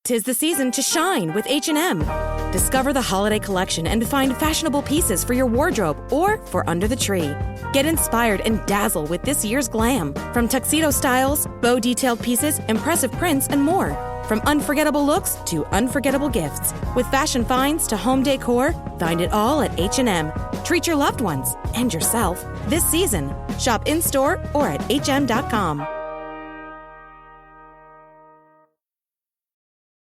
'Tis the season to shine with H&M. Discover the holiday collection and find fashionable pieces for your wardrobe or for under the tree. Get inspired and dazzle with this year's glam. From tuxedo styles, bow detailed pieces, impressive prints, and more. From unforgettable looks to unforgettable gifts. With fashion finds to home decor, find it all at H&M. Treat your loved ones and yourself this season. Shop in-store or at hm.com.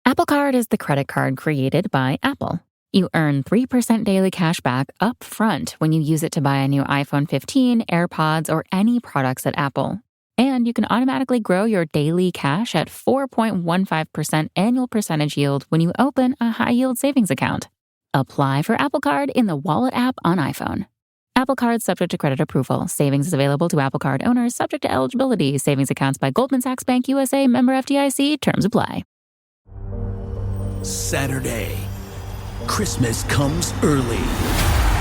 Apple Card is the credit card created by Apple. You earn 3% daily cash back up front when you use it to buy a new iPhone 15, AirPods, or any products at Apple. And you can automatically grow your daily cash at 4.15% annual percentage yield when you open a high-yield savings account. Apply for Apple Card in the Wallet app on iPhone. Apple Card subject to credit approval. Savings is available to Apple Card owners subject to eligibility. Savings accounts by Goldman Sachs Bank USA, member FDIC. Terms apply. Saturday. Christmas comes early.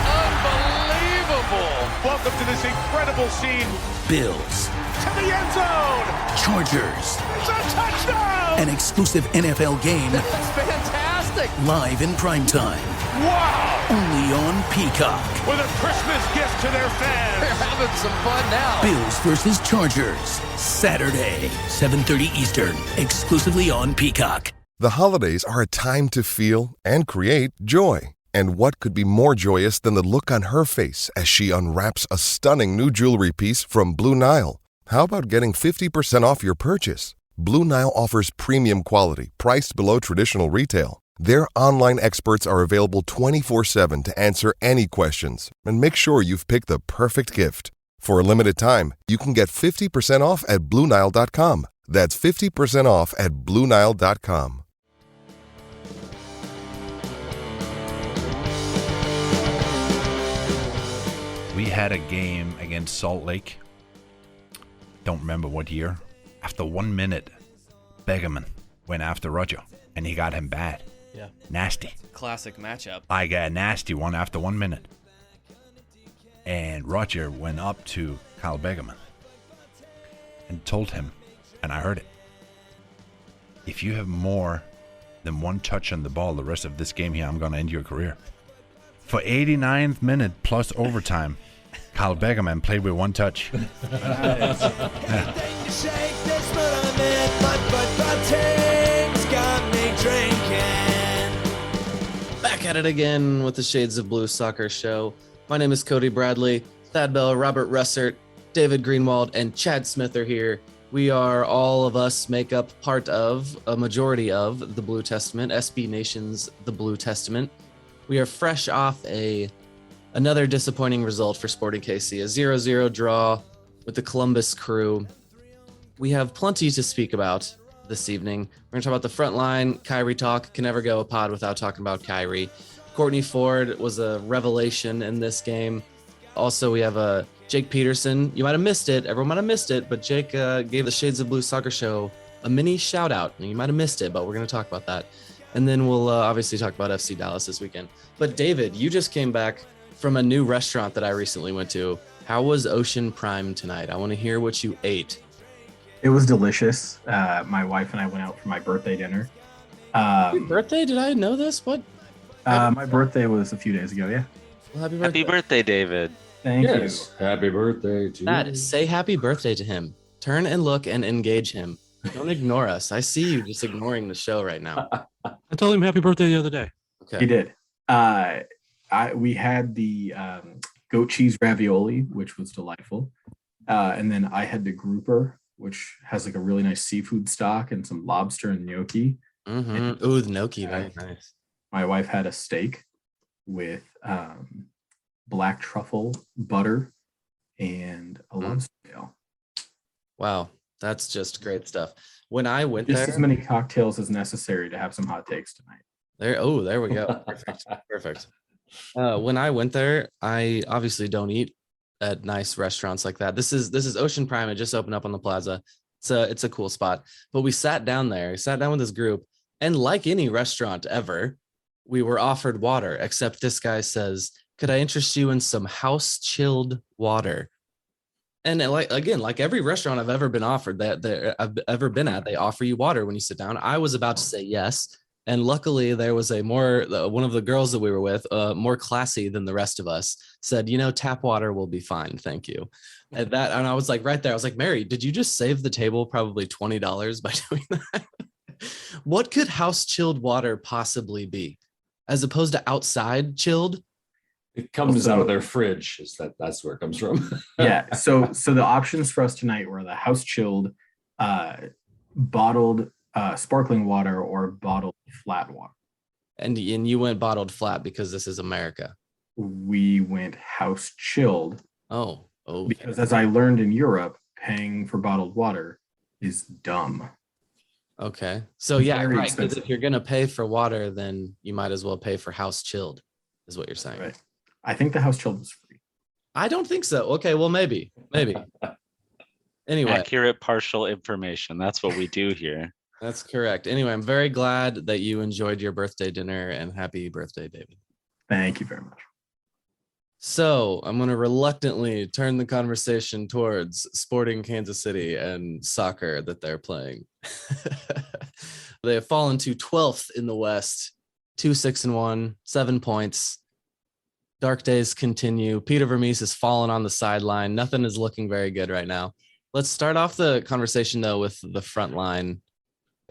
Unbelievable! Welcome to this incredible scene. Bills. To the end zone! Chargers. It's a touchdown! An exclusive NFL game. That's fantastic! Live in primetime. Wow! Only on Peacock. With a Christmas gift to their fans. They're having some fun now. Bills versus Chargers. Saturday, 7:30 Eastern. Exclusively on Peacock. The holidays are a time to feel and create joy. And what could be more joyous than the look on her face as she unwraps a stunning new jewelry piece from Blue Nile? How about getting 50% off your purchase? Blue Nile offers premium quality, priced below traditional retail. Their online experts are available 24/7 to answer any questions and make sure you've picked the perfect gift. For a limited time, you can get 50% off at BlueNile.com. That's 50% off at BlueNile.com. We had a game against Salt Lake. Don't remember what year. After 1 minute, Begeman went after Roger, and he got him bad. Yeah. Nasty. Classic matchup. I got a nasty one after 1 minute. And Roger went up to Kyle Begeman and told him, and I heard it, if you have more than one touch on the ball the rest of this game here, I'm going to end your career. For 89th minute plus overtime, Kyle Begeman played with one touch. Back at it again with the Shades of Blue Soccer Show. My name is Cody Bradley. Thad Bell, Robert Russert, David Greenwald, and Chad Smith are here. We are, all of us make up part of, a majority of, the Blue Testament, SB Nation's The Blue Testament. We are fresh off another disappointing result for Sporting KC, a 0-0 draw with the Columbus Crew. We have plenty to speak about this evening. We're going to talk about the front line. Khiry talk. Can never go a pod without talking about Khiry. Kortne Ford was a revelation in this game. Also, we have Jake Peterson. You might have missed it. Everyone might have missed it, but Jake gave the Shades of Blue Soccer Show a mini shout out. You might have missed it, but we're going to talk about that. And then we'll obviously talk about FC Dallas this weekend. But David, you just came back from a new restaurant that I recently went to. How was Ocean Prime tonight? I want to hear what you ate. It was delicious. My wife and I went out for my birthday dinner. Happy birthday? Did I know this? What? My birthday was a few days ago, yeah. Well, happy birthday. Happy birthday, David. Thank you. Happy birthday to That you. is, say happy birthday to him. Turn and look and engage him. Don't ignore us. I see you just ignoring the show right now. I told him happy birthday the other day. Okay. He did. We had the goat cheese ravioli, which was delightful. And then I had the grouper, which has like a really nice seafood stock and some lobster and gnocchi. Mm-hmm. Ooh, the gnocchi. Very nice. My wife had a steak with black truffle butter and a lobster tail. Wow. That's just great stuff. When I went Just there, as many cocktails as necessary to have some hot takes tonight. there we go. Perfect. When I went there, I obviously don't eat at nice restaurants like that. This is Ocean Prime. It just opened up on the plaza. It's a cool spot. But we sat down with this group, and like any restaurant ever, we were offered water, except this guy says, "Could I interest you in some house chilled water?" And like, again, like every restaurant I've ever been offered I've ever been at, they offer you water when you sit down. I was about to say yes. And luckily there was one of the girls that we were with, more classy than the rest of us, said, tap water will be fine. Thank you. And I was like, right there, I was like, Mary, did you just save the table probably $20 by doing that? What could house chilled water possibly be as opposed to outside chilled? It comes out of their fridge. That's where it comes from? Yeah. So the options for us tonight were the house chilled, bottled sparkling water or bottled flat water. And you went bottled flat because this is America. We went house chilled. Oh. Because as I learned in Europe, paying for bottled water is dumb. Okay. So yeah, Very right. expensive. If you're gonna pay for water, then you might as well pay for house chilled, is what you're saying. Right. I think the house chilled was free. I don't think so. Okay, well maybe. Anyway, accurate partial information. That's what we do here. that's correct. Anyway, I'm very glad that you enjoyed your birthday dinner, and happy birthday, David. Thank you very much. So I'm going to reluctantly turn the conversation towards Sporting Kansas City and soccer that they're playing. They have fallen to 12th in the West, 2-6-1, 7 points. Dark days continue. Peter Vermes has fallen on the sideline. Nothing is looking very good right now. Let's start off the conversation, though, with the front line.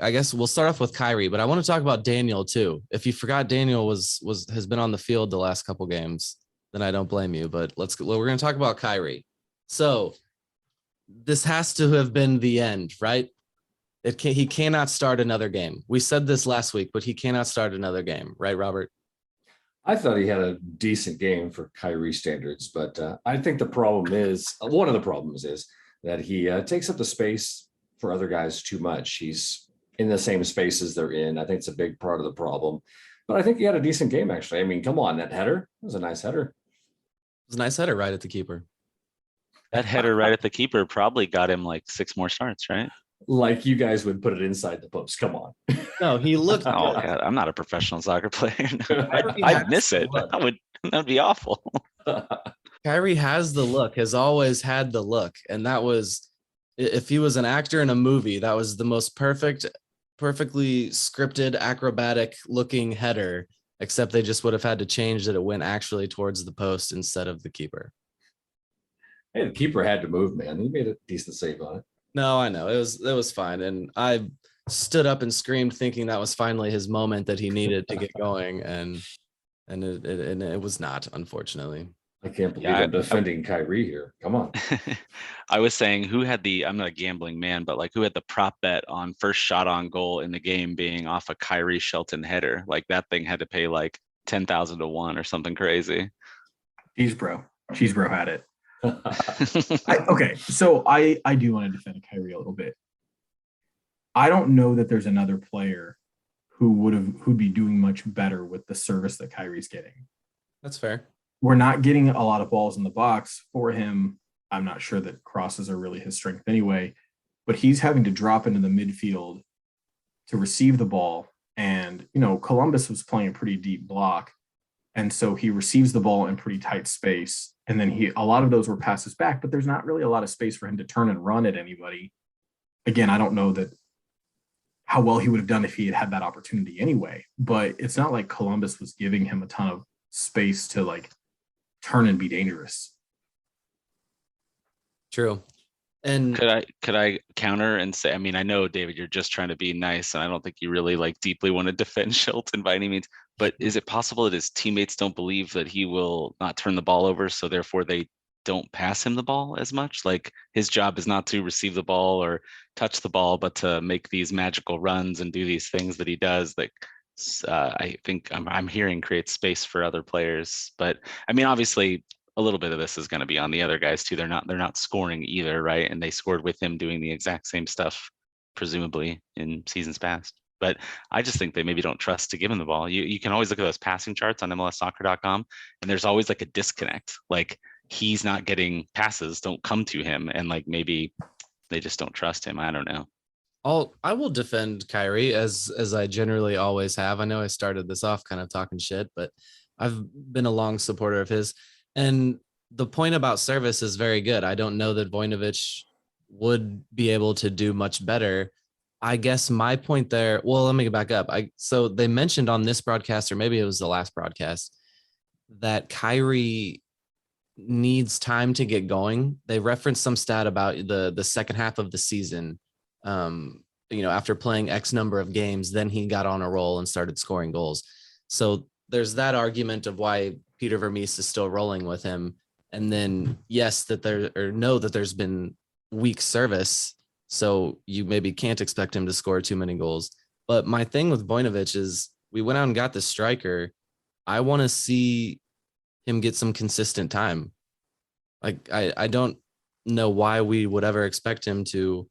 I guess we'll start off with Khiry, but I want to talk about Daniel, too. If you forgot Daniel has been on the field the last couple games, then I don't blame you. But we're going to talk about Khiry. So this has to have been the end, right? He cannot start another game. We said this last week, but he cannot start another game, right, Robert? I thought he had a decent game for Khiry standards, but I think one of the problems is that he takes up the space for other guys too much. He's in the same spaces they're in. I think it's a big part of the problem. But I think he had a decent game, actually. I mean, come on, that header was a nice header. It was a nice header right at the keeper. That header right at the keeper probably got him like 6 more starts, right? Like you guys would put it inside the post. Come on. No, he looked. Oh God, I'm not a professional soccer player. No. I'd miss it. That'd be awful. Khiry has the look, has always had the look. And that was, if he was an actor in a movie, that was the most perfectly scripted, acrobatic looking header, except they just would have had to change that it went actually towards the post instead of the keeper. Hey, the keeper had to move, man. He made a decent save on it. No, I know. It was fine. And I stood up and screamed thinking that was finally his moment that he needed to get going. And it was not, unfortunately. I can't believe I'm defending Khiry here. Come on. I was saying who had I'm not a gambling man, but like who had the prop bet on first shot on goal in the game being off a Khiry Shelton header? Like that thing had to pay like 10,000 to 1 or something crazy. Cheese bro had it. So I do want to defend Khiry a little bit. I don't know that there's another player who'd be doing much better with the service that Kyrie's getting. That's fair. We're not getting a lot of balls in the box for him. I'm not sure that crosses are really his strength anyway, but he's having to drop into the midfield to receive the ball. And, Columbus was playing a pretty deep block. And so he receives the ball in pretty tight space. And then a lot of those were passes back, but there's not really a lot of space for him to turn and run at anybody. Again, I don't know how well he would have done if he had that opportunity anyway, but it's not like Columbus was giving him a ton of space to like turn and be dangerous. True. And could I counter and say, I mean, I know, David, you're just trying to be nice, and I don't think you really like deeply want to defend Shelton by any means, but is it possible that his teammates don't believe that he will not turn the ball over, so therefore they don't pass him the ball as much? Like his job is not to receive the ball or touch the ball, but to make these magical runs and do these things that he does that I think I'm hearing creates space for other players. But I mean, obviously a little bit of this is going to be on the other guys too. They're not scoring either, right? And they scored with him doing the exact same stuff, presumably in seasons past. But I just think they maybe don't trust to give him the ball. You can always look at those passing charts on MLSsoccer.com, and there's always like a disconnect. Like he's not getting passes, don't come to him, and like maybe they just don't trust him. I don't know. I will defend Khiry as I generally always have. I know I started this off kind of talking shit, but I've been a long supporter of his. And the point about service is very good. I don't know that Vujnovic would be able to do much better. I guess my point there, well, let me get back up. So they mentioned on this broadcast, or maybe it was the last broadcast, that Khiry needs time to get going. They referenced some stat about the second half of the season. After playing X number of games, then he got on a roll and started scoring goals. So there's that argument of why Peter Vermes is still rolling with him. And then yes, that there's been weak service. So you maybe can't expect him to score too many goals. But my thing with Vujnovic is we went out and got the striker. I want to see him get some consistent time. Like I don't know why we would ever expect him to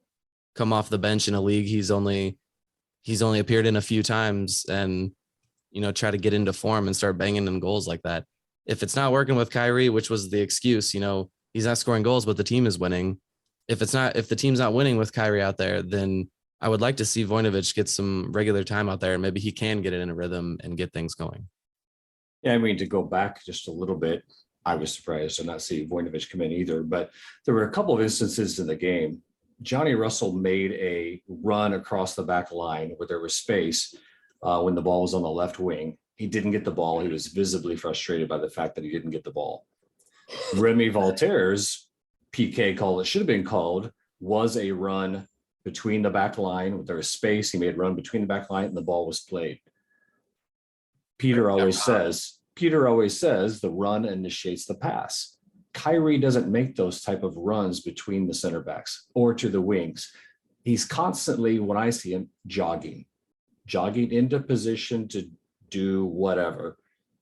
come off the bench in a league he's only appeared in a few times and try to get into form and start banging in goals like that. If it's not working with Khiry, which was the excuse, he's not scoring goals, but the team is winning. If the team's not winning with Khiry out there, then I would like to see Vujnovic get some regular time out there, and maybe he can get it in a rhythm and get things going. Yeah, I mean, to go back just a little bit, I was surprised to not see Vujnovic come in either, but there were a couple of instances in the game. Johnny Russell made a run across the back line where there was space when the ball was on the left wing. He didn't get the ball. He was visibly frustrated by the fact that he didn't get the ball. Remy Voltaire's PK call that should have been called was a run between the back line. There was space. He made a run between the back line and the ball was played. Peter always says the run initiates the pass. Khiry doesn't make those type of runs between the center backs or to the wings. He's constantly, when I see him, jogging into position to do whatever.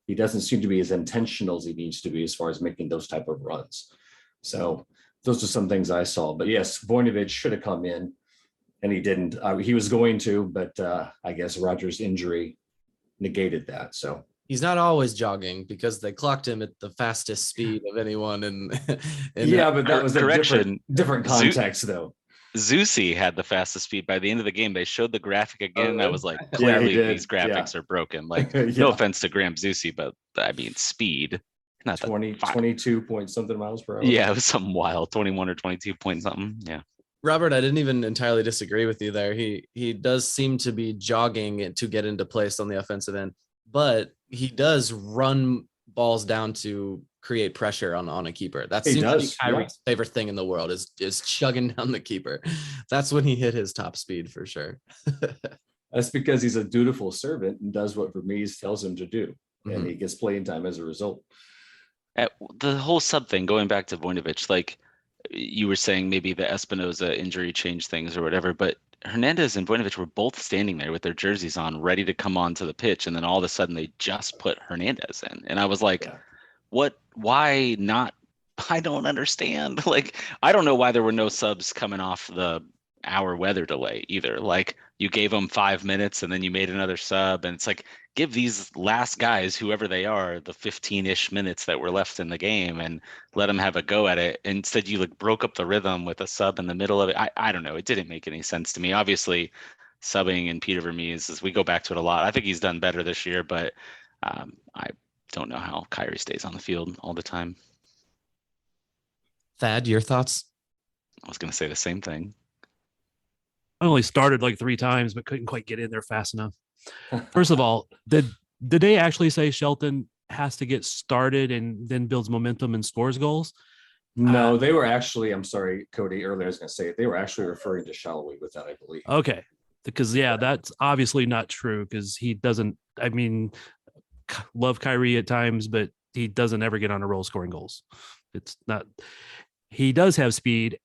He doesn't seem to be as intentional as he needs to be as far as making those type of runs. So those are some things I saw. But yes, Vujnovic should have come in, and he didn't. He was going to, but I guess Roger's injury negated that. So he's not always jogging because they clocked him at the fastest speed of anyone. And yeah, but that was a different context, though. Zusi had the fastest speed. By the end of the game, they showed the graphic again. And I was like, clearly these graphics are broken. Like, no offense to Graham Zusi, but I mean, speed. Not 22 point something miles per hour. Yeah, it was something wild. 21 or 22 point something. Yeah. Robert, I didn't even entirely disagree with you there. He does seem to be jogging to get into place on the offensive end, but he does run balls down to create pressure on a keeper. That seems to be Kyrie's favorite thing in the world is chugging down the keeper. That's when he hit his top speed for sure. That's because he's a dutiful servant and does what Vermes tells him to do, and he gets playing time as a result. The whole sub thing, going back to Vujnovic, like you were saying, maybe the Espinoza injury changed things or whatever, but Hernandez and Vujnovic were both standing there with their jerseys on, ready to come onto the pitch, and then all of a sudden they just put Hernandez in, and I was like, "What? Why not?" I don't understand. Like, I don't know why there were no subs coming off the hour weather delay either. Like, you gave them 5 minutes and then you made another sub, and it's like, give these last guys, whoever they are, the 15-ish minutes that were left in the game and let them have a go at it. Instead, you like broke up the rhythm with a sub in the middle of it. I don't know. It didn't make any sense to me. Obviously, subbing and Peter Vermes, as we go back to it a lot, I think he's done better this year, but I don't know how Khiry stays on the field all the time. Thad, your thoughts? I was going to say the same thing. I only started like 3 times, but couldn't quite get in there fast enough. First of all, did they actually say Shelton has to get started and then builds momentum and scores goals? No, they were actually, I'm sorry, Cody, earlier I was going to say it. They were actually referring to Salloi with that, I believe. Okay. Because, that's obviously not true because he doesn't, love Khiry at times, but he doesn't ever get on a roll scoring goals. It's not. He does have speed,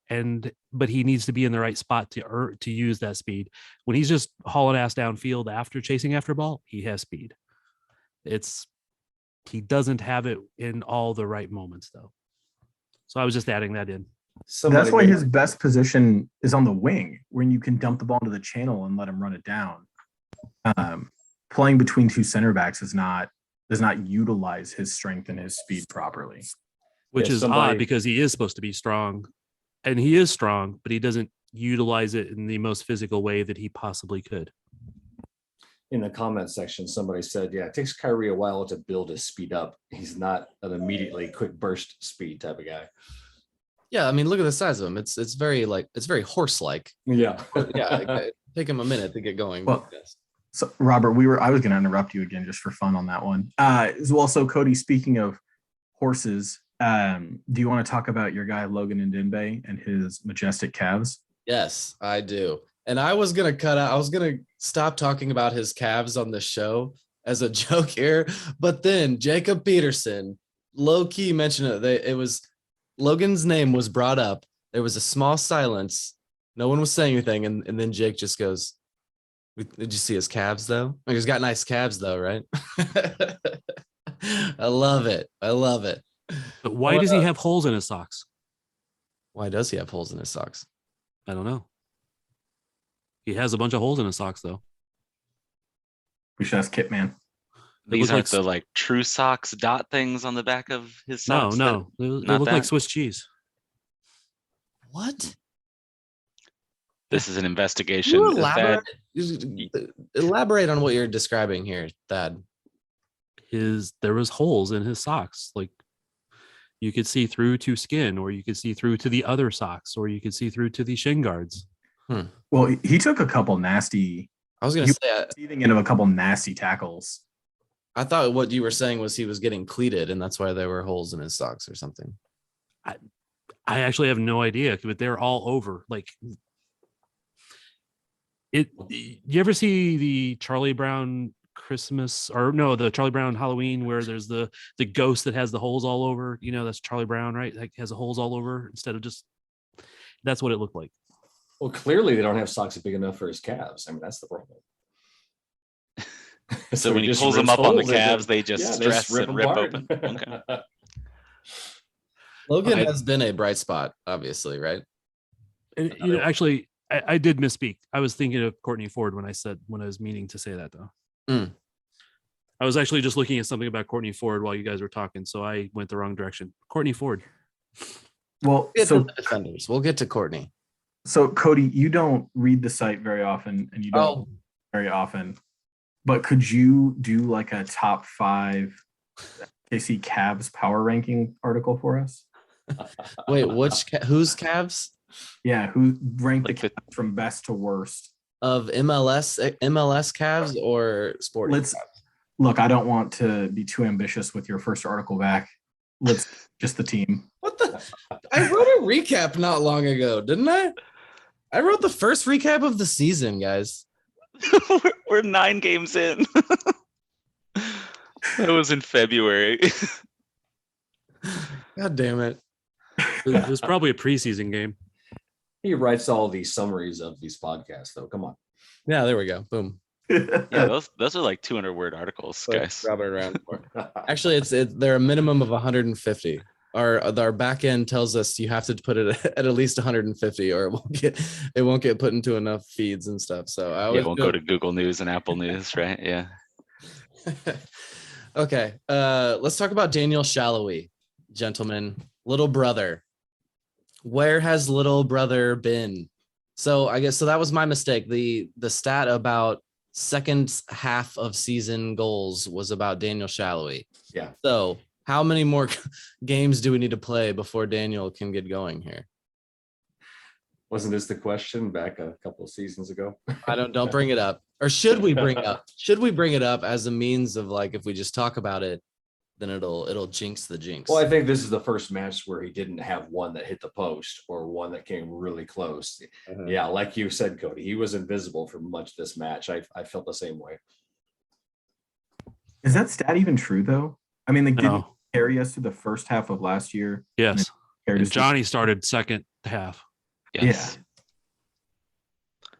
but he needs to be in the right spot to use that speed. When he's just hauling ass downfield after chasing after ball, he has speed. He doesn't have it in all the right moments though. So I was just adding that in. That's why his best position is on the wing, when you can dump the ball into the channel and let him run it down. Playing between 2 center backs does not utilize his strength and his speed properly. Which is odd because he is supposed to be strong, and he is strong, but he doesn't utilize it in the most physical way that he possibly could. in the comment section, somebody said, yeah, it takes Khiry a while to build his speed up. He's not an immediately quick burst speed type of guy. Yeah, I mean, look at the size of him. It's very horse-like. Yeah. Yeah, take him a minute to get going. Well, so Robert, I was going to interrupt you again just for fun on that one. So Cody, speaking of horses, do you want to talk about your guy Logan Ndenbe and his majestic calves? Yes, I do. And I was going to stop talking about his calves on the show as a joke here, but then Jacob Peterson low-key mentioned it. It was Logan's name was brought up. There was a small silence. No one was saying anything, and then Jake just goes, "Did you see his calves though? Like, he's got nice calves though, right?" I love it. But why does he have holes in his socks? Why does he have holes in his socks? I don't know. He has a bunch of holes in his socks though. We should ask Kit Man. These aren't the true socks dot things on the back of his socks. No. They look like Swiss cheese. What? This is an investigation. Elaborate on what you're describing here, Thad. There was holes in his socks. Like you could see through to skin, or you could see through to the other socks, or you could see through to the shin guards. Well, he took a couple nasty. I was going to say seething into a couple nasty tackles. I thought what you were saying was he was getting cleated, and that's why there were holes in his socks or something. I actually have no idea, but they're all over. Like it. You ever see the Charlie Brown Christmas the Charlie Brown Halloween where there's the ghost that has the holes all over? You know, that's Charlie Brown, right? Like has the holes all over instead of just. That's what it looked like. Well, clearly they don't have socks big enough for his calves. I mean, that's the problem. So when he pulls them up on the calves, they just stress and rip open. Okay. Logan has been a bright spot, obviously, right? And, actually, I did misspeak. I was thinking of Kortne Ford when I was meaning to say that, though. I was actually just looking at something about Kortne Ford while you guys were talking, so I went the wrong direction. Kortne Ford. Well, defenders. We'll get to Kortne. So, Cody, you don't read the site very often, and you don't very often. But could you do like a top 5 KC Cavs power ranking article for us? Wait, whose Cavs? Yeah, who ranked the Cavs from best to worst of MLS Cavs or sporting? Look, I don't want to be too ambitious with your first article back. Let's just the team. What the? I wrote a recap not long ago, didn't I? I wrote the first recap of the season, guys. We're 9 games in. That was in February. God damn it. It was probably a preseason game. He writes all these summaries of these podcasts, though. Come on. Yeah, there we go. Boom. Yeah, those are like 200-word articles, guys. Rub it around. Actually, they're a minimum of 150. Our back end tells us you have to put it at least 150, or it won't get put into enough feeds and stuff. So it won't go to Google News and Apple News, right? Yeah. Okay. Let's talk about Daniel Salloi, gentlemen. Little brother. Where has little brother been? So I guess that was my mistake. The stat about second half of season goals was about Daniel Salloi. Yeah. So how many more games do we need to play before Daniel can get going here? Wasn't this the question back a couple of seasons ago? Don't bring it up. Or should we bring it up? Should we bring it up as a means of like, if we just talk about it, then it'll jinx the jinx. Well, I think this is the first match where he didn't have one that hit the post or one that came really close. Yeah, like you said, Cody, he was invisible for much of this match. I felt the same way. Is that stat even true, though? I mean, they didn't carry us to the first half of last year. Yes. And Johnny started second half. Yes. Yeah.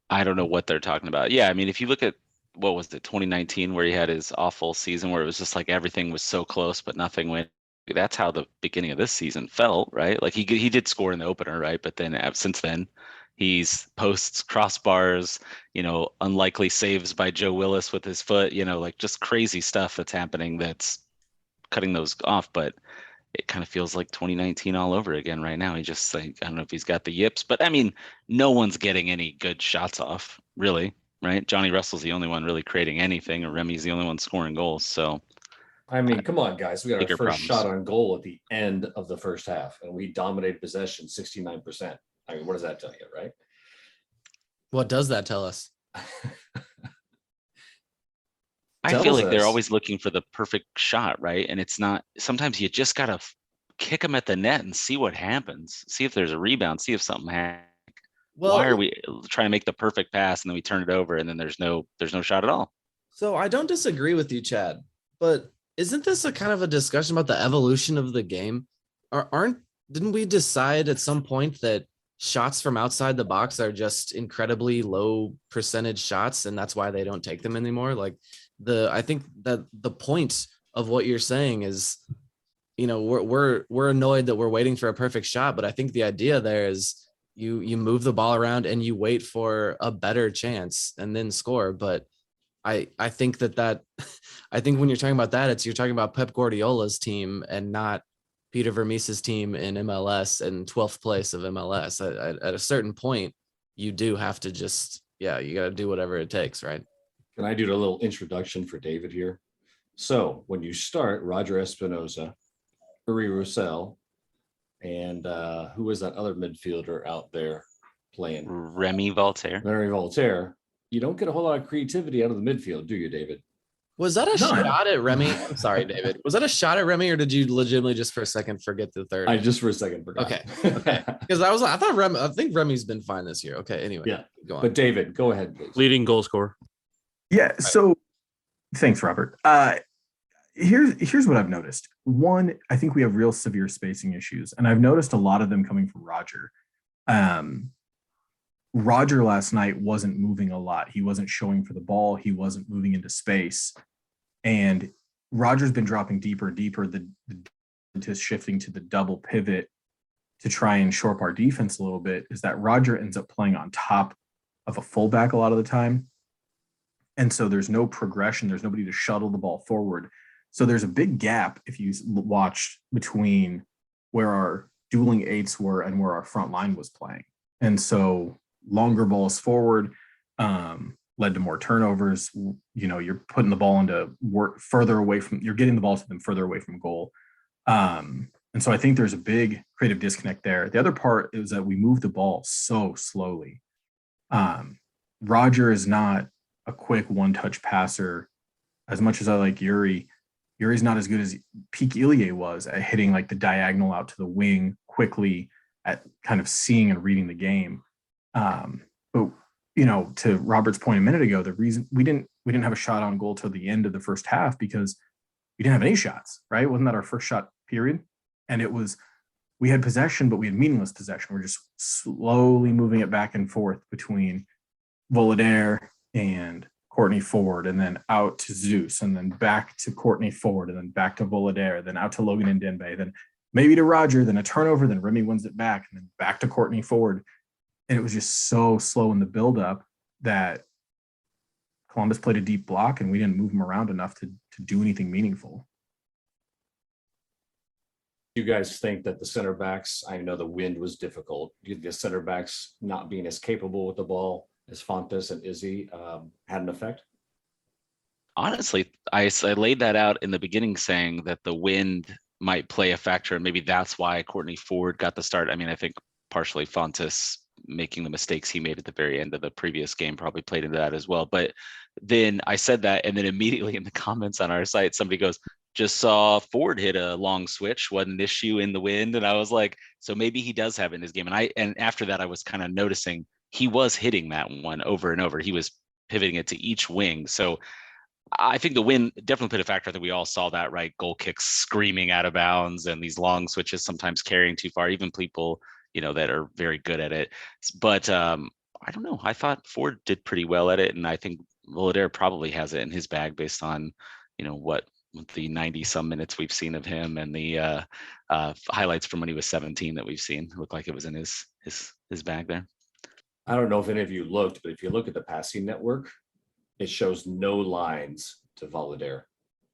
I don't know what they're talking about. Yeah, I mean, if you look at, what was it, 2019, where he had his awful season where it was just like everything was so close, but nothing went. That's how the beginning of this season felt, right? Like he did score in the opener, right? But then since then, he's posts, crossbars, unlikely saves by Joe Willis with his foot, like just crazy stuff that's happening that's cutting those off. But it kind of feels like 2019 all over again right now. He just I don't know if he's got the yips, but I mean, no one's getting any good shots off, really. right? Johnny Russell's the only one really creating anything, or Remy's the only one scoring goals. So, I mean, come on, guys. We got our bigger first problems. shot on goal at the end of the first half, and we dominated possession 69%. I mean, what does that tell you, right? What does that tell us? I feel like they're always looking for the perfect shot, right? And it's not, sometimes you just got to kick them at the net and see what happens. See if there's a rebound, see if something happens. Well, why are we trying to make the perfect pass and then we turn it over and then there's no shot at all? So I don't disagree with you, Chad, but isn't this a kind of a discussion about the evolution of the game? Didn't we decide at some point that shots from outside the box are just incredibly low percentage shots and that's why they don't take them anymore? Like I think that the point of what you're saying is, you know, we're annoyed that we're waiting for a perfect shot, but I think the idea there is you move the ball around and you wait for a better chance and then score. But I think that I think when you're talking about that, you're talking about Pep Guardiola's team and not Peter Vermes's team in MLS and 12th place of MLS. At a certain point, you do have to just, you got to do whatever it takes, right? Can I do a little introduction for David here? So when you start, Roger Espinoza, Uri Roussel, and who was that other midfielder out there playing? Remy Voltaire. You don't get a whole lot of creativity out of the midfield, do you, David? Was that a shot at Remy? I'm sorry, David. Was that a shot at Remy, or did you legitimately just for a second forget the third? I just for a second forgot. Okay. Because I think Remy's been fine this year. Okay. Anyway. Yeah. Go on. But David, go ahead, please. Leading goal scorer. Yeah. So thanks, Robert. Here's what I've noticed. One, I think we have real severe spacing issues, and I've noticed a lot of them coming from Roger. Roger last night wasn't moving a lot. He wasn't showing for the ball. He wasn't moving into space. And Roger's been dropping deeper and deeper, to shifting to the double pivot to try and shore up our defense a little bit, is that Roger ends up playing on top of a fullback a lot of the time. And so there's no progression. There's nobody to shuttle the ball forward. So there's a big gap, if you watch, between where our dueling eights were and where our front line was playing. And so longer balls forward led to more turnovers. You know, you're putting the ball into work further away from, you're getting the ball to them further away from goal. And so I think there's a big creative disconnect there. The other part is that we move the ball so slowly. Roger is not a quick one-touch passer. As much as I like Yuri's not as good as peak Ilie was at hitting like the diagonal out to the wing quickly, at kind of seeing and reading the game. But you know, to Robert's point a minute ago, the reason we didn't have a shot on goal till the end of the first half because we didn't have any shots, right? Wasn't that our first shot period? And it was, we had possession, but we had meaningless possession. We're just slowly moving it back and forth between Voloder and Kortne Ford, and then out to Zeus, and then back to Kortne Ford, and then back to Voloder, then out to Logan Ndenbe, then maybe to Roger, then a turnover, then Remy wins it back, and then back to Kortne Ford. And it was just so slow in the buildup that Columbus played a deep block and we didn't move them around enough to do anything meaningful. You guys think that the center backs, I know the wind was difficult, the center backs not being as capable with the ball as Fontes and Izzy had an effect? Honestly, I laid that out in the beginning saying that the wind might play a factor, and maybe that's why Kortne Ford got the start. I mean, I think partially Fontes making the mistakes he made at the very end of the previous game probably played into that as well. But then I said that, and then immediately in the comments on our site, somebody goes, just saw Ford hit a long switch, wasn't an issue in the wind. And I was like, so maybe he does have it in his game. And after that, I was kind of noticing he was hitting that one over and over. He was pivoting it to each wing. So I think the wind definitely played a factor. I think we all saw that, right? Goal kicks screaming out of bounds and these long switches sometimes carrying too far, even people, you know, that are very good at it. But I don't know. I thought Ford did pretty well at it. And I think Voloder probably has it in his bag based on, you know, what the 90 some minutes we've seen of him and the highlights from when he was 17 that we've seen. Looked like it was in his bag there. I don't know if any of you looked, but if you look at the passing network, it shows no lines to Voloder.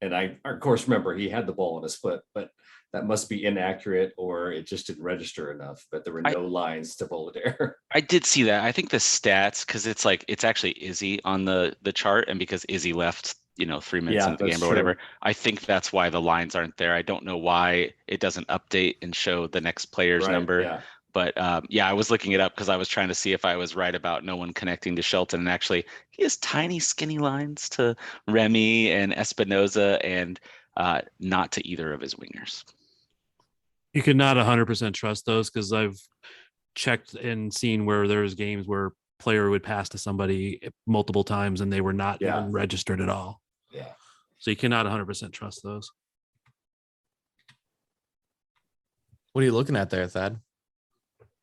And I, of course, remember he had the ball on his foot, but that must be inaccurate or it just didn't register enough. But there were no lines to Voloder. I did see that. I think the stats, because it's actually Izzy on the chart, and because Izzy left, 3 minutes into the game or whatever, I think that's why the lines aren't there. I don't know why it doesn't update and show the next player's number. Yeah. But I was looking it up because I was trying to see if I was right about no one connecting to Shelton. And actually, he has tiny, skinny lines to Remy and Espinoza, and not to either of his wingers. You cannot 100% trust those, because I've checked and seen where there's games where player would pass to somebody multiple times and they were not even registered at all. Yeah. So you cannot 100% trust those. What are you looking at there, Thad?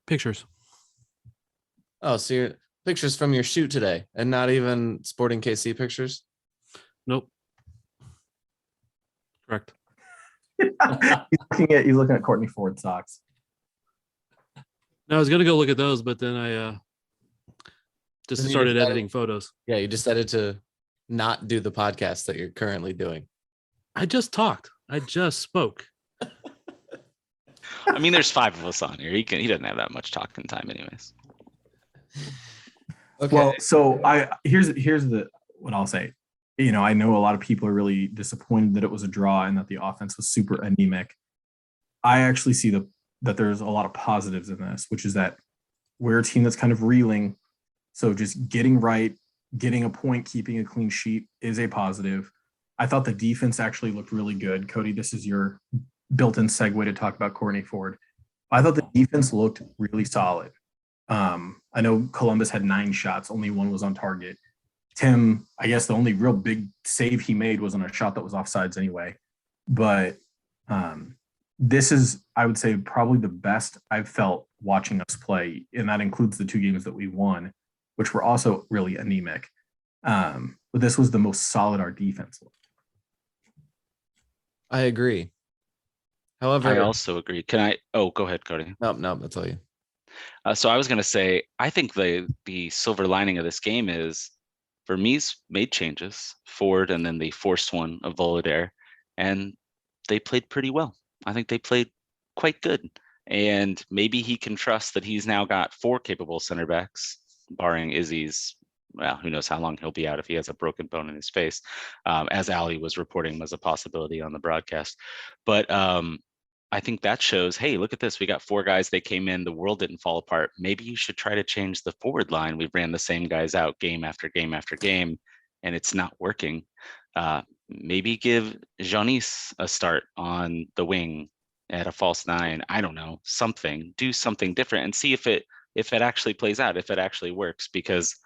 Pictures. Oh, so your pictures from your shoot today and not even Sporting KC pictures? Nope. Correct. He's looking at Kortne Ford socks. No, I was gonna go look at those, but then I just started editing photos. Yeah, you decided to not do the podcast that you're currently doing. I just talked. I just spoke. I mean, there's 5 of us on here. He doesn't have that much talking time, anyways. Okay. Well, so here's what I'll say. I know a lot of people are really disappointed that it was a draw and that the offense was super anemic. I actually see that there's a lot of positives in this, which is that we're a team that's kind of reeling. So just getting right, getting a point, keeping a clean sheet is a positive. I thought the defense actually looked really good. Cody, this is your built-in segue to talk about Kortne Ford. I thought the defense looked really solid. I know Columbus had 9 shots, only 1 was on target. Tim, I guess the only real big save he made was on a shot that was offsides anyway. But this is, I would say, probably the best I've felt watching us play, and that includes the 2 games that we won, which were also really anemic. But this was the most solid our defense looked. I agree. However, I also agree. Can I? Oh, go ahead, Cody. No, that's all you. So I was going to say, I think the silver lining of this game is Vermes made changes, Ford, and then the forced one of Voloder, and they played pretty well. I think they played quite good. And maybe he can trust that he's now got 4 capable center backs, barring Izzy's, well, who knows how long he'll be out if he has a broken bone in his face, as Ali was reporting was a possibility on the broadcast. But I think that shows, hey, look at this. We got 4 guys. They came in. The world didn't fall apart. Maybe you should try to change the forward line. We ran the same guys out game after game after game, and it's not working. Maybe give Tzionis a start on the wing at a false 9. I don't know, something. Do something different and see if it actually plays out, if it actually works, because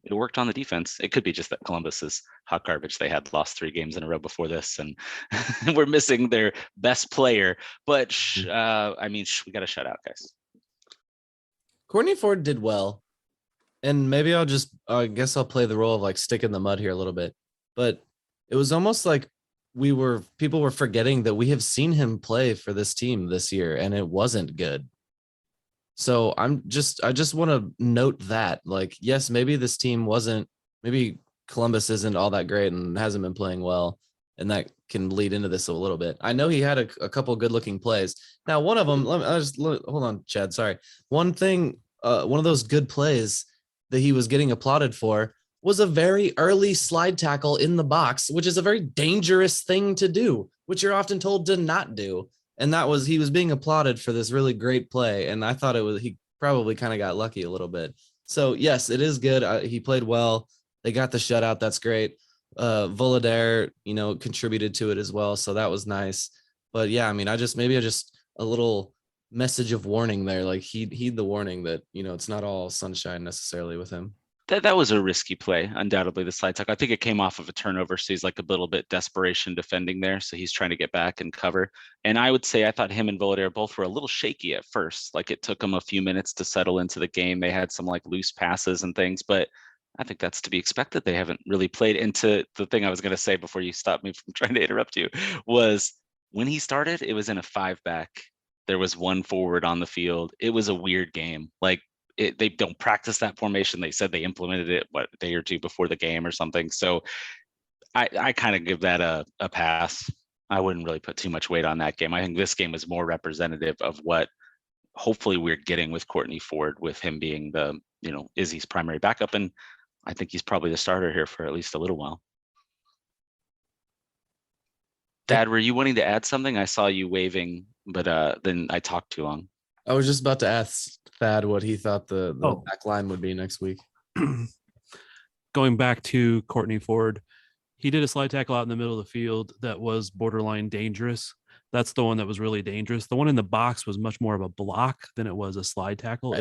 it worked on the defense. It could be just that Columbus is hot garbage. They had lost 3 games in a row before this, and we're missing their best player. But we got to shut out, guys. Kortne Ford did well, and maybe I guess I'll play the role of like stick in the mud here a little bit. But it was almost like people were forgetting that we have seen him play for this team this year, and it wasn't good. So I just want to note that, like, yes, maybe this team maybe Columbus isn't all that great and hasn't been playing well, and that can lead into this a little bit. I know he had a couple good looking plays. Now, one of them, hold on, Chad. Sorry. One of those good plays that he was getting applauded for was a very early slide tackle in the box, which is a very dangerous thing to do, which you're often told to not do. And he was being applauded for this really great play. And I thought he probably kind of got lucky a little bit. So yes, it is good. He played well. They got the shutout. That's great. Voloder, contributed to it as well. So that was nice. But yeah, I mean, I just a little message of warning there. Like heed the warning that, it's not all sunshine necessarily with him. That was a risky play, undoubtedly, the slide tackle. I think it came off of a turnover, so he's like a little bit desperation defending there, so he's trying to get back and cover. And I would say I thought him and Voloder both were a little shaky at first. Like it took them a few minutes to settle into the game. They had some like loose passes and things, but I think that's to be expected. They haven't really played into the thing I was going to say before you stopped me from trying to interrupt you was when he started, it was in a 5-back. There was 1 forward on the field. It was a weird game. Like, they don't practice that formation. They said they implemented it a day or 2 before the game or something. So I kind of give that a pass. I wouldn't really put too much weight on that game. I think this game is more representative of what hopefully we're getting with Kortne Ford, with him being the, Izzy's primary backup. And I think he's probably the starter here for at least a little while. Dad, were you wanting to add something? I saw you waving, but then I talked too long. I was just about to ask Thad what he thought the back line would be next week. Going back to Kortne Ford, he did a slide tackle out in the middle of the field that was borderline dangerous. That's the one that was really dangerous. The one in the box was much more of a block than it was a slide tackle,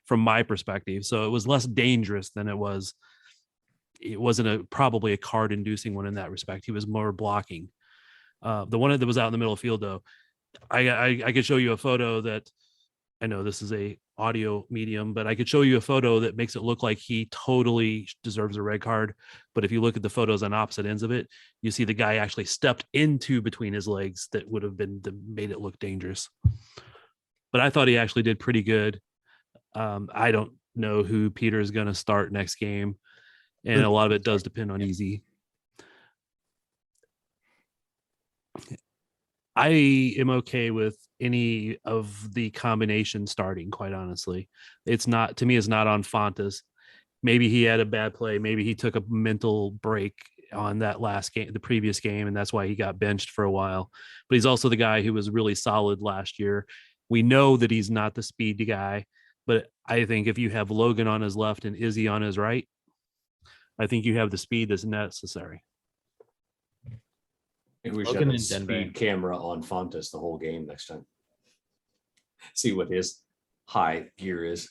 from my perspective. So it was less dangerous than it was. It wasn't probably a card-inducing one in that respect. He was more blocking. The one that was out in the middle of the field, though, I could show you a photo that, I know this is a audio medium, but I could show you a photo that makes it look like he totally deserves a red card. But if you look at the photos on opposite ends of it, you see the guy actually stepped into between his legs that would have made it look dangerous. But I thought he actually did pretty good. I don't know who Peter is going to start next game, and a lot of it does depend on Easy. I am okay with any of the combination starting, quite honestly. It's not on Fontas. Maybe he had a bad play. Maybe he took a mental break on that last game, the previous game, and that's why he got benched for a while. But he's also the guy who was really solid last year. We know that he's not the speed guy, but I think if you have Logan on his left and Izzy on his right, I think you have the speed that's necessary. Maybe we should have a speed camera on Fontas the whole game next time. See what his high gear is.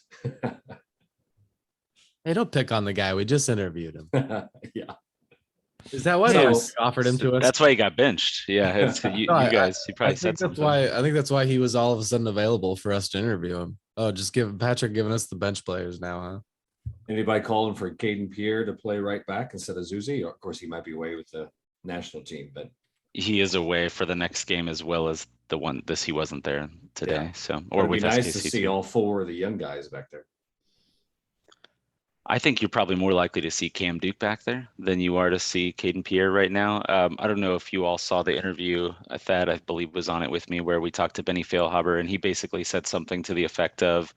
Hey, don't pick on the guy. We just interviewed him. Yeah. Is that why they offered him to us? That's why he got benched. Yeah, you guys. He probably said something. I think that's why he was all of a sudden available for us to interview him. Oh, just Patrick giving us the bench players now, huh? Anybody calling for Caden Pierre to play right back instead of Zuzi? Of course, he might be away with the national team, but he is away for the next game as well as the one he wasn't there today. Yeah. So, or it'd be nice to see all four of the young guys back there. I think you're probably more likely to see Cam Duke back there than you are to see Caden Pierre right now. I don't know if you all saw the interview. Thad, I believe, was on it with me, where we talked to Benny Feilhaber, and he basically said something to the effect of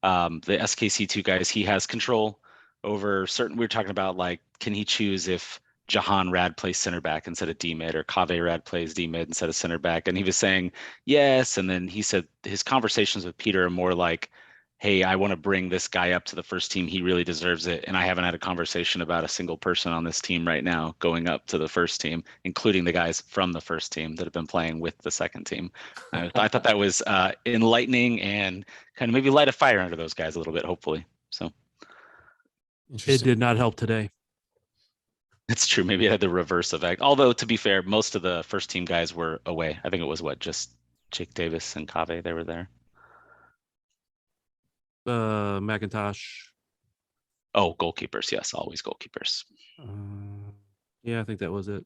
the SKC2 guys, he has control over certain. We were talking about, like, can he choose if Jahan Rad plays center back instead of D-mid, or Kave Rad plays D-mid instead of center back? And he was saying yes. And then he said his conversations with Peter are more like, hey, I want to bring this guy up to the first team. He really deserves it. And I haven't had a conversation about a single person on this team right now going up to the first team, including the guys from the first team that have been playing with the second team. I thought that was enlightening and kind of maybe light a fire under those guys a little bit, hopefully. So it did not help today. It's true. Maybe it had the reverse effect. Although, to be fair, most of the first team guys were away. I think it was just Jake Davis and Kave. They were there. McIntosh. Oh, goalkeepers. Yes, always goalkeepers. Yeah, I think that was it.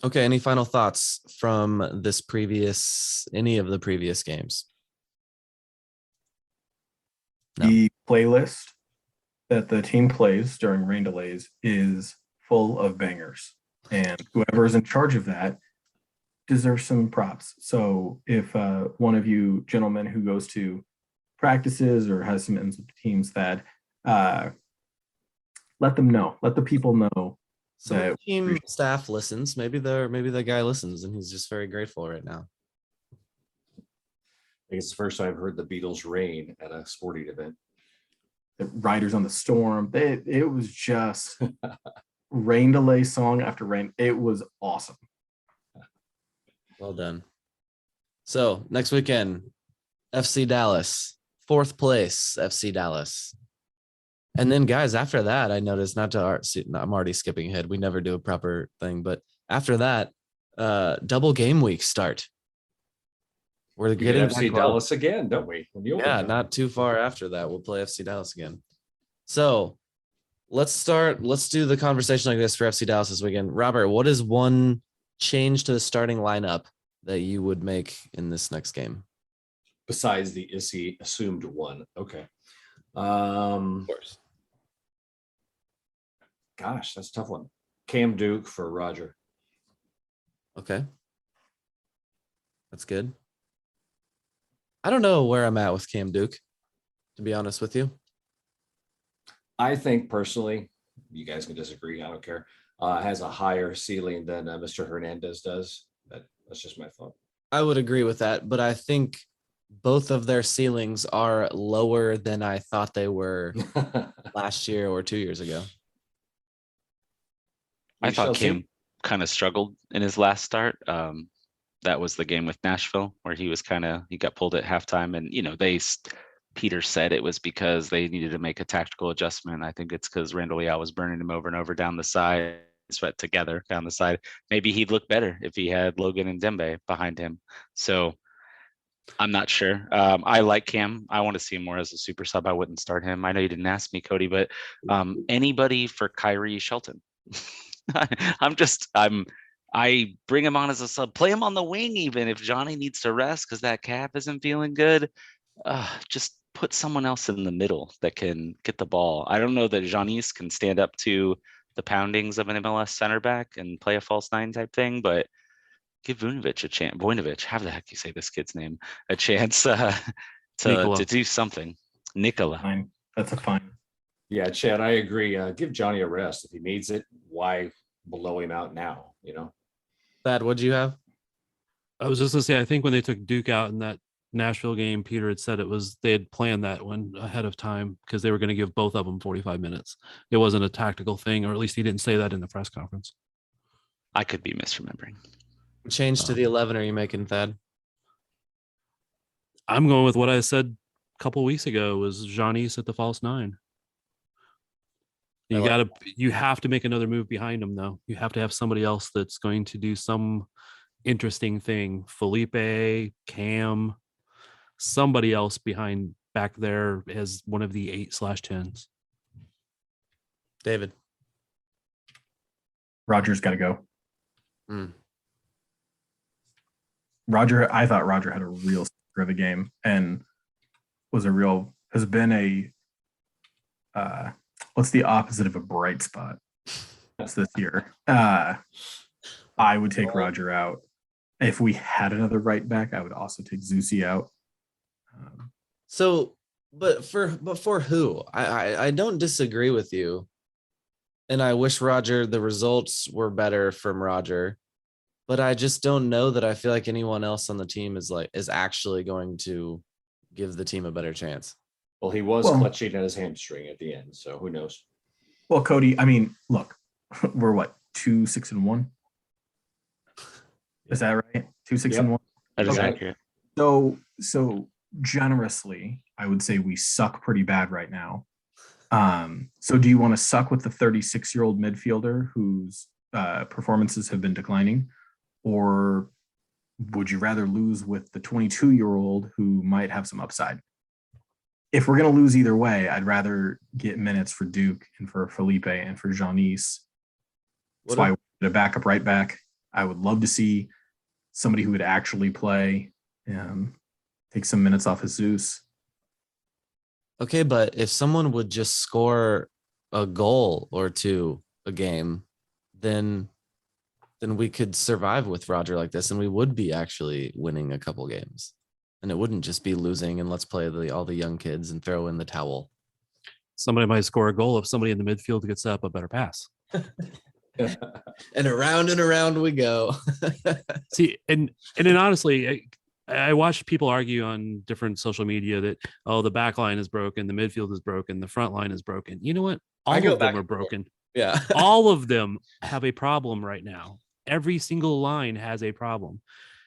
Okay. Any final thoughts from any of the previous games? No. The playlist that the team plays during rain delays is full of bangers, and whoever's in charge of that deserves some props. So if one of you gentlemen who goes to practices or has some ends with teams, that let them know, let the people know. So the team staff listens. Maybe the guy listens and he's just very grateful right now. I think it's the first time I've heard the Beatles rain at a sporting event. The Riders on the Storm. It was just rain delay song after rain. It was awesome. Well done. So next weekend, FC Dallas, 4th place, FC Dallas. And then, guys, after that, I noticed, I'm already skipping ahead. We never do a proper thing, but after that, double game week start. We're getting FC Dallas again, don't we? Yeah, not too far after that, we'll play FC Dallas again. So let's do the conversation like this for FC Dallas this weekend. Robert, what is one change to the starting lineup that you would make in this next game? Besides the Issy assumed one. Okay. Of course. Gosh, that's a tough one. Cam Duke for Roger. Okay. That's good. I don't know where I'm at with Cam Duke, to be honest with you. I think personally, you guys can disagree. I don't care. Has a higher ceiling than Mr. Hernandez does. That's just my thought. I would agree with that, but I think both of their ceilings are lower than I thought they were last year or 2 years ago. I thought Cam kind of struggled in his last start. That was the game with Nashville where he got pulled at halftime, and Peter said it was because they needed to make a tactical adjustment. I think it's because Randall Leal was burning him over and over down the side, sweat together down the side. Maybe he'd look better if he had Logan Ndenbe behind him. So I'm not sure. I like Cam. I want to see him more as a super sub. I wouldn't start him. I know you didn't ask me, Cody, but anybody for Khiry Shelton. I bring him on as a sub, play him on the wing, even if Johnny needs to rest because that calf isn't feeling good. Just put someone else in the middle that can get the ball. I don't know that Janice can stand up to the poundings of an MLS center back and play a false nine type thing, but give Vujnovic a chance. Vujnovic, how the heck you say this kid's name? A chance to do something. Nikola. Fine. That's a fine. Yeah, Chad, I agree. Give Johnny a rest if he needs it. Why blow him out now? Thad, what'd you have? I was just gonna say, I think when they took Duke out in that Nashville game, Peter had said they had planned that one ahead of time because they were going to give both of them 45 minutes. It wasn't a tactical thing, or at least he didn't say that in the press conference. I could be misremembering. Change to the 11 are you making, Thad? I'm going with what I said a couple weeks ago was Janice at the false nine. You have to make another move behind him, though. You have to have somebody else that's going to do some interesting thing. Felipe, Cam, somebody else back there as one of the 8/10s. David. Roger's got to go. I thought Roger had a real of a game and has been a what's the opposite of a bright spot this year? I would take Roger out. If we had another right back, I would also take Zusi out. But for who? I don't disagree with you. And I wish the results were better from Roger, but I just don't know that I feel like anyone else on the team is actually going to give the team a better chance. Well, he was clutching at his hamstring at the end, so who knows? Well, Cody, I mean, look, we're 2-6-1? Is that right? 2-6-1? That is accurate. So generously, I would say we suck pretty bad right now. So do you want to suck with the 36-year-old midfielder whose performances have been declining, or would you rather lose with the 22-year-old who might have some upside? If we're going to lose either way, I'd rather get minutes for Duke and for Felipe and for Janice. That's why I wanted a backup right back. I would love to see somebody who would actually play, take some minutes off of Zeus. Okay, but if someone would just score a goal or two a game, then we could survive with Roger like this, and we would be actually winning a couple games. And it wouldn't just be losing and let's play all the young kids and throw in the towel. Somebody might score a goal if somebody in the midfield gets up a better pass. And around we go. See, and then honestly, I watched people argue on different social media that, the back line is broken, the midfield is broken, the front line is broken. You know what? All of them are broken. Yeah. All of them have a problem right now. Every single line has a problem.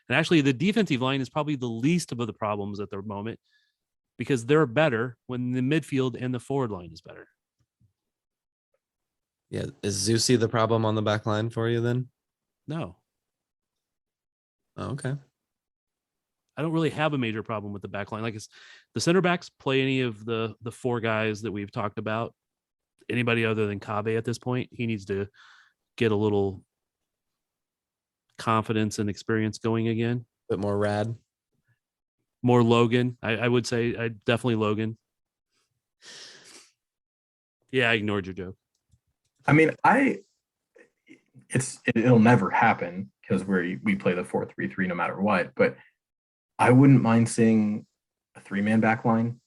And actually, the defensive line is probably the least of the problems at the moment because they're better when the midfield and the forward line is better. Yeah. Is Zusi the problem on the back line for you then? No. Oh, okay. I don't really have a major problem with the back line. Like the center backs play any of the four guys that we've talked about. Anybody other than Kabe at this point, he needs to get a little confidence and experience going again. Bit more rad. More Logan. I would say definitely Logan. Yeah, I ignored your joke. I mean, it'll never happen because we play the 4-3-3 no matter what. But I wouldn't mind seeing a 3-man back line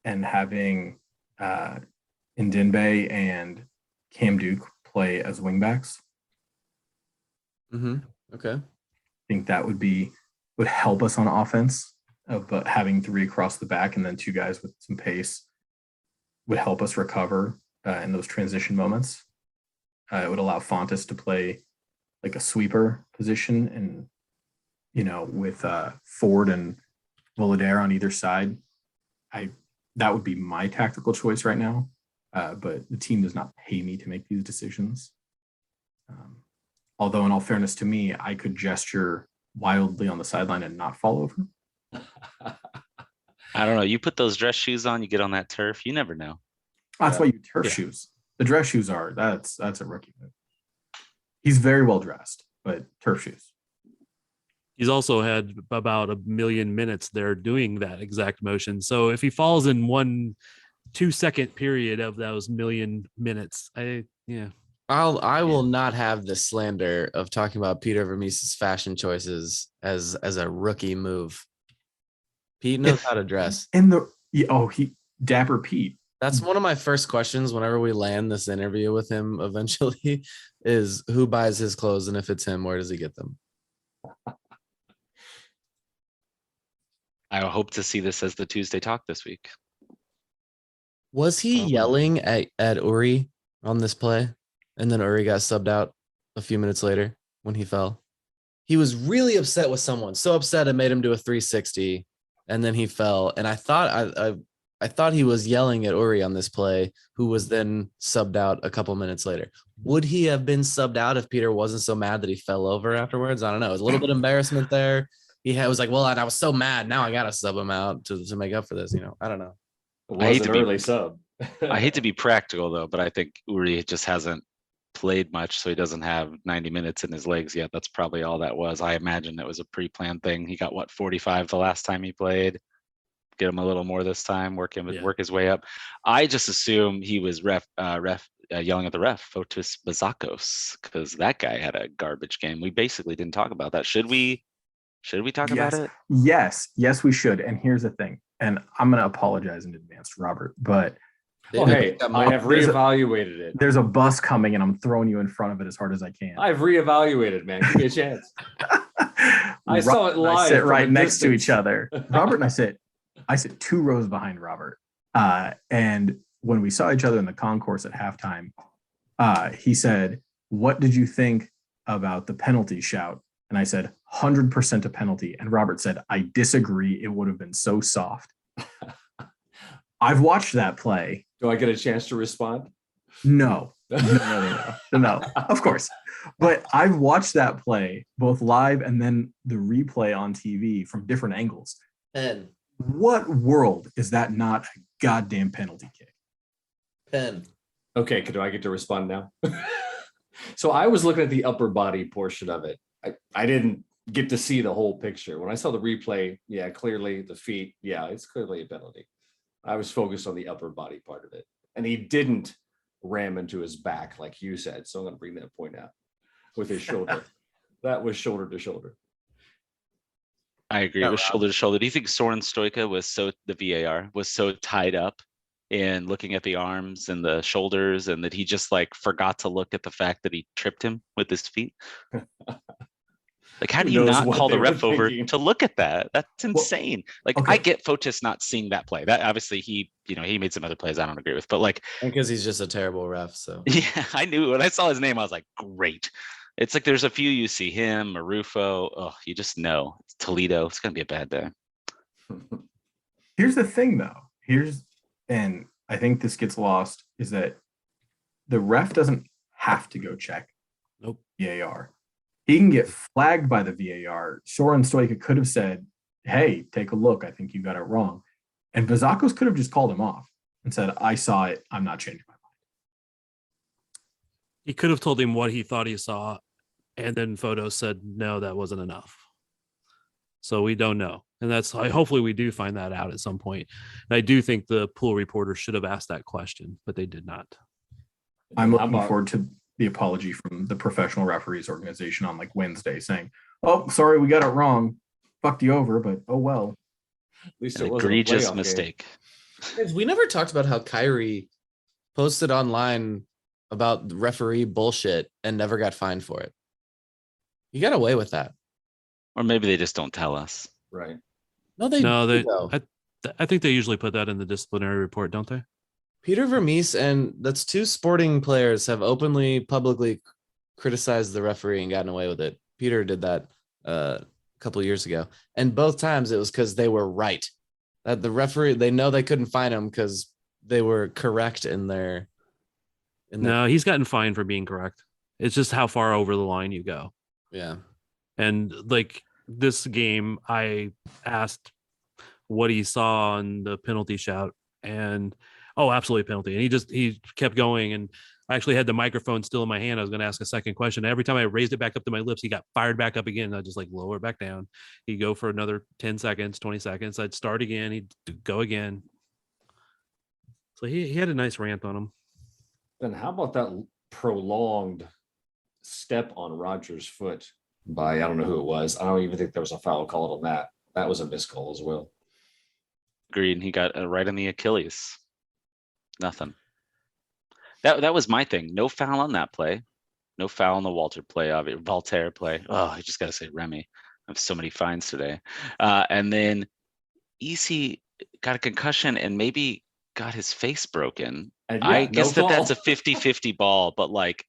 and having Ndenbe and Cam Duke play as wingbacks. Okay. I think that would help us on offense, but having 3 across the back and then 2 guys with some pace would help us recover in those transition moments. It would allow Fontes to play like a sweeper position and, with Ford and Voloder on either side. That would be my tactical choice right now. But the team does not pay me to make these decisions. Although in all fairness to me, I could gesture wildly on the sideline and not fall over. I don't know. You put those dress shoes on, you get on that turf. You never know. That's why you turf shoes. The dress shoes that's a rookie move. He's very well dressed, but turf shoes. He's also had about 1 million minutes there doing that exact motion. So if he falls in 1 2-second period of those 1 million minutes, I will not have the slander of talking about Peter Vermes' fashion choices as a rookie move. Pete knows how to dress. Dapper Pete. That's one of my first questions whenever we land this interview with him eventually is who buys his clothes, and if it's him, where does he get them? I hope to see this as the Tuesday talk this week. Was he yelling at Uri on this play? And then Uri got subbed out a few minutes later when he fell. He was really upset with someone. So upset it made him do a 360 and then he fell. And I thought he was yelling at Uri on this play, who was then subbed out a couple minutes later. Would he have been subbed out if Peter wasn't so mad that he fell over afterwards? I don't know. It was a little bit of embarrassment there. Was like, well, I was so mad. Now I got to sub him out to make up for this. I don't know. I hate to early sub. I hate to be practical though, but I think Uri just hasn't played much, so he doesn't have 90 minutes in his legs yet. That's probably all that was. I imagine it was a pre-planned thing. He got 45 the last time he played. Get him a little more this time. Work his way up. I just assume he was yelling at the ref, Fotis Bazakos, because that guy had a garbage game. We basically didn't talk about that. Should we talk about it? Yes, we should. And here's the thing. And I'm going to apologize in advance to Robert, but hey, I have reevaluated it. There's a bus coming and I'm throwing you in front of it as hard as I can. I've reevaluated, man. Give me a chance. I saw it live. I sit right next to each other. Robert and I sit 2 rows behind Robert. And when we saw each other in the concourse at halftime, he said, "What did you think about the penalty shout?" And I said, 100% a penalty. And Robert said, "I disagree. It would have been so soft." I've watched that play. Do I get a chance to respond? No, of course. But I've watched that play both live and then the replay on TV from different angles. Pen. What world is that not a goddamn penalty kick? Pen. Okay, do I get to respond now? So I was looking at the upper body portion of it. I didn't get to see the whole picture. When I saw the replay, clearly the feet, it's clearly a penalty. I was focused on the upper body part of it. And he didn't ram into his back like you said. So I'm going to bring that point out with his shoulder. That was shoulder to shoulder. I agree. It was shoulder to shoulder. Do you think Soren Stoica the VAR was so tied up in looking at the arms and the shoulders and that he just forgot to look at the fact that he tripped him with his feet? How do you not call the ref over to look at that? That's insane. Okay. I get Fotis not seeing that play. That obviously he made some other plays I don't agree with, but because he's just a terrible ref. So yeah, I knew when I saw his name, I was like, great. It's there's a few you see him, Marufo. Oh, you just know it's Toledo. It's gonna be a bad day. Here's the thing, though. And I think this gets lost is that the ref doesn't have to go check. Nope. VAR. He can get flagged by the VAR. Soren Stoica could have said, "Hey, take a look. I think you got it wrong." And Bazakos could have just called him off and said, "I saw it. I'm not changing my mind." He could have told him what he thought he saw, and then Photo said, "No, that wasn't enough." So we don't know. And hopefully we do find that out at some point. And I do think the pool reporter should have asked that question, but they did not. I'm looking forward to the apology from the professional referees organization on like Wednesday saying, "Oh, sorry, we got it wrong. Fucked you over, but oh well." At least An it wasn't a egregious playoff mistake. Guys, we never talked about how Khiry posted online about referee bullshit and never got fined for it. He got away with that. Or maybe they just don't tell us. Game. Right. No, they No, do, they. though. I think they usually put that in the disciplinary report, don't they? Peter Vermes and that's two sporting players have openly, publicly criticized the referee and gotten away with it. Peter did that a couple of years ago, and both times it was because they were right. That the referee, they know they couldn't fine him because they were correct in their. No, he's gotten fined for being correct. It's just how far over the line you go. Yeah. And like this game, I asked what he saw on the penalty shout, and absolutely penalty. And he kept going, and I actually had the microphone still in my hand. I was going to ask a second question. Every time I raised it back up to my lips, he got fired back up again. I just like lower it back down. He'd go for another 10 seconds, 20 seconds. I'd start again. He'd go again. So he had a nice rant on him. Then how about that prolonged step on Rogers' foot by, I don't know who it was. I don't even think there was a foul called on that. That was a missed call as well. Agreed. He got right on the Achilles. Nothing. That was my thing. No foul on that play. No foul on the Voltaire play. Oh, I just got to say Remy. I have so many fines today. And then EC got a concussion and maybe got his face broken. I guess that's a 50-50 ball, but like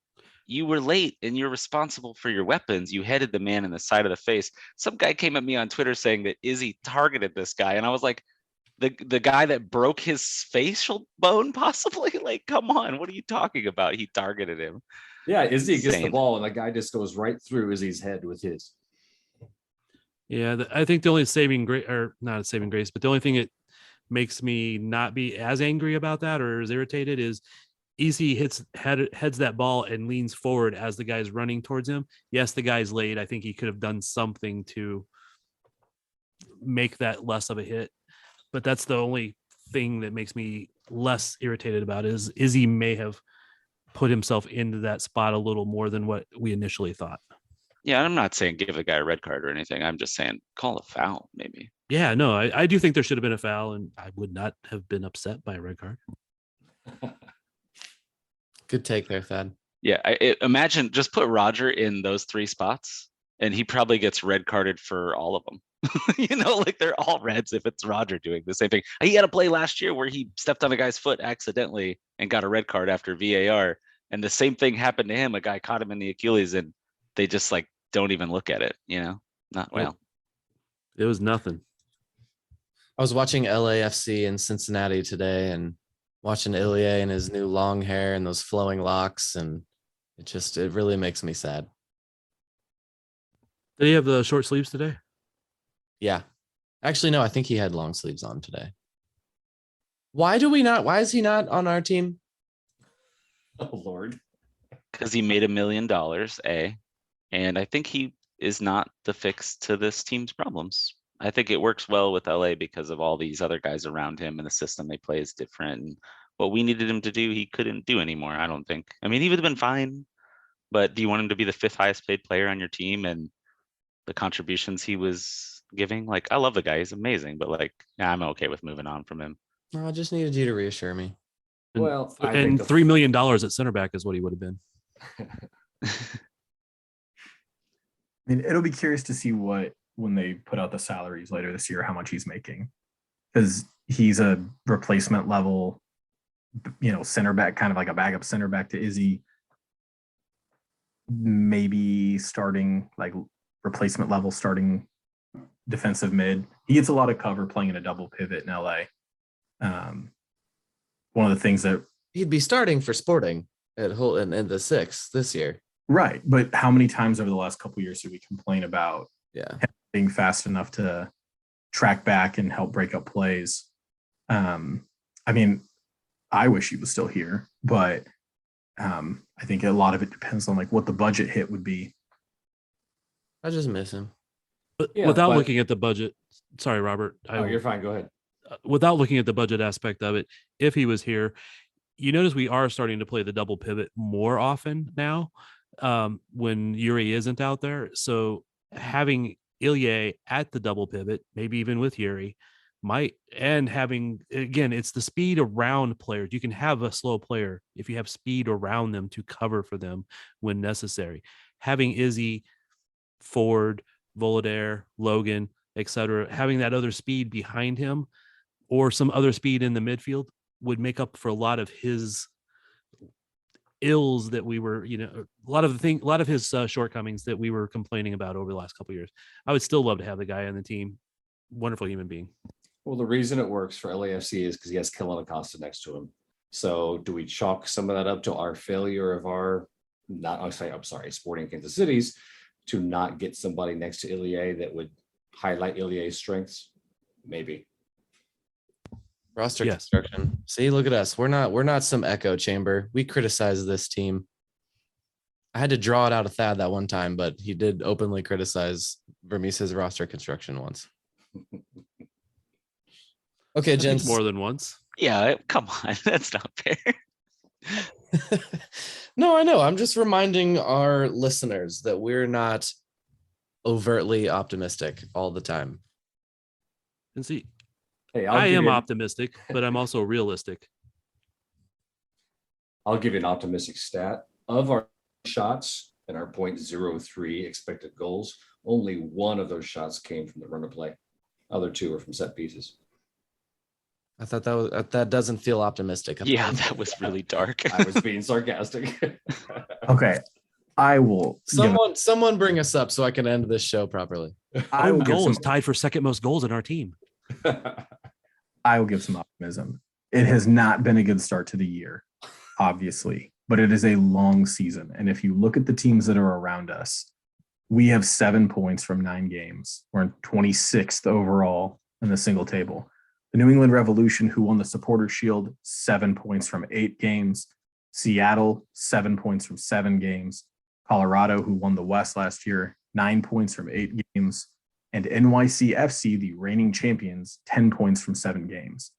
you were late and you're responsible for your weapons. You headed the man in the side of the face. Some guy came at me on Twitter saying that Izzy targeted this guy. And I was like, the guy that broke his facial bone, possibly? Like, come on, what are you talking about? He targeted him. Yeah, Izzy gets the ball and the guy just goes right through Izzy's head with his. Yeah, I think the only saving grace, or not a saving grace, but the only thing that makes me not be as angry about that or as irritated is EC heads that ball and leans forward as the guy's running towards him. Yes, the guy's late. I think he could have done something to make that less of a hit. But that's the only thing that makes me less irritated about is Izzy may have put himself into that spot a little more than what we initially thought. Yeah, I'm not saying give the guy a red card or anything. I'm just saying call a foul, maybe. Yeah, no, I do think there should have been a foul, and I would not have been upset by a red card. Good take there, Thad. Yeah, imagine just put Roger in those three spots, and he probably gets red carded for all of them. Like they're all reds if it's Roger doing the same thing. He had a play last year where he stepped on a guy's foot accidentally and got a red card after VAR. And the same thing happened to him. A guy caught him in the Achilles and they just like don't even look at it, not well. It was nothing. I was watching LAFC in Cincinnati today and watching Ilya and his new long hair and those flowing locks. And it really makes me sad. Did he have the short sleeves today? Yeah. Actually, no, I think he had long sleeves on today. Why is he not on our team? Oh, Lord. Because he made $1 million, and I think he is not the fix to this team's problems. I think it works well with LA because of all these other guys around him and the system they play is different. And what we needed him to do, he couldn't do anymore, I don't think. I mean, he would have been fine, but do you want him to be the 5th highest paid player on your team and the contributions he was giving? Like, I love the guy, he's amazing, but like, I'm okay with moving on from him. No, I just needed you to reassure me. Well, and $3 million at center back is what he would have been. I mean, it'll be curious to see when they put out the salaries later this year, how much he's making, because he's a replacement level, center back, kind of like a backup center back to Izzy, maybe starting like replacement level starting defensive mid. He gets a lot of cover playing in a double pivot in LA. One of the things that he'd be starting for Sporting at Hull in the 6th this year. Right. But how many times over the last couple of years did we complain about him being fast enough to track back and help break up plays? I mean, I wish he was still here, but I think a lot of it depends on like what the budget hit would be. I just miss him. But without looking at the budget, sorry, Robert. You're fine. Go ahead. Without looking at the budget aspect of it, if he was here, you notice we are starting to play the double pivot more often now when Yuri isn't out there. So having Ilya at the double pivot, maybe even with Yuri, and having, again, it's the speed around players. You can have a slow player if you have speed around them to cover for them when necessary. Having Izzy, Ford, Voloder, Logan, etc., having that other speed behind him or some other speed in the midfield would make up for a lot of his ills that we were, a lot of his shortcomings that we were complaining about over the last couple of years. I would still love to have the guy on the team. Wonderful human being. Well, the reason it works for LAFC is because he has Kellen Acosta next to him. So do we chalk some of that up to our failure of Sporting Kansas City's to not get somebody next to Ilya that would highlight Ilya's strengths? Maybe. Roster construction. See, look at us. We're not some echo chamber. We criticize this team. I had to draw it out of Thad that one time, but he did openly criticize Vermes' roster construction once. Okay, gents. More than once. Yeah, come on. That's not fair. No, I know. I'm just reminding our listeners that we're not overtly optimistic all the time. And see, hey, I am optimistic, but I'm also realistic. I'll give you an optimistic stat. Of our shots and our 0.03 expected goals, only one of those shots came from the run of play. Other two are from set pieces. I thought that doesn't feel optimistic. Yeah, that was really dark. I was being sarcastic. Okay, I will. Someone bring us up so I can end this show properly. Goal is tied for second most goals in our team. I will give some optimism. It has not been a good start to the year, obviously, but it is a long season. And if you look at the teams that are around us, we have 7 points from 9 games. We're in 26th overall in the single table. The New England Revolution, who won the Supporters' Shield, 7 points from 8 games. Seattle, 7 points from 7 games. Colorado, who won the West last year, 9 points from 8 games. And NYCFC, the reigning champions, 10 points from 7 games.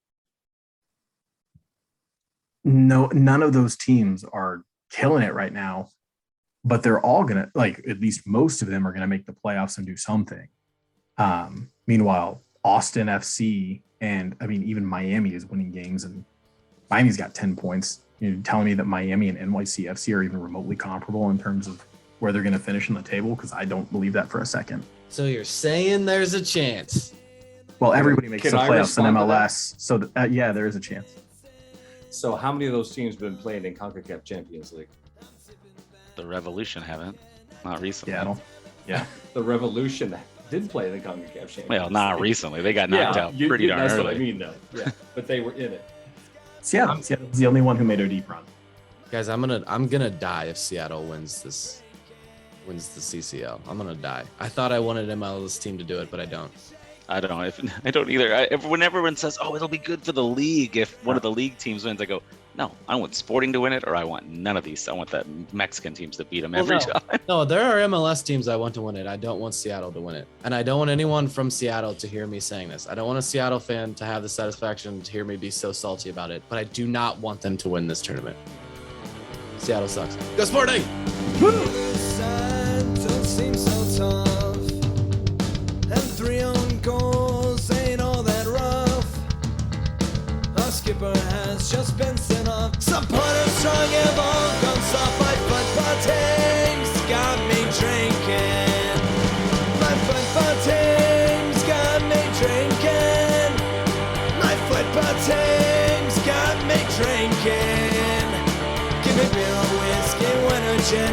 No, none of those teams are killing it right now, but they're all going to, at least most of them are going to make the playoffs and do something. Meanwhile, Austin FC and even Miami is winning games, and Miami's got 10 points. You're telling me that Miami and NYCFC are even remotely comparable in terms of where they're going to finish in the table? Because I don't believe that for a second. So you're saying there's a chance? Well, everybody makes the playoffs in MLS, so yeah, there is a chance. So how many of those teams have been playing in CONCACAF Champions League? The Revolution haven't. Not recently. Seattle. Yeah. The Revolution did play the CONCACAF Champions Well, not recently. They got knocked out pretty darn early. That's what I mean, though. Yeah, but they were in it. Seattle's the only one who made a deep run. Guys, I'm gonna die if Seattle wins the CCL. I'm gonna die. I thought I wanted MLS team to do it, but I don't. I don't either. When everyone says, "Oh, it'll be good for the league if one of the league teams wins," I go, "No, I want Sporting to win it, or I want none of these. I want the Mexican teams to beat them every time." No, there are MLS teams I want to win it. I don't want Seattle to win it, and I don't want anyone from Seattle to hear me saying this. I don't want a Seattle fan to have the satisfaction to hear me be so salty about it. But I do not want them to win this tournament. Seattle sucks. Go Sporting! Woo! Skipper has just been sent off. Supporters strong and all gone soft. My football team's got me drinking. My football team's got me drinking. My football team's got me drinking. Give me beer or whiskey, wine or gin.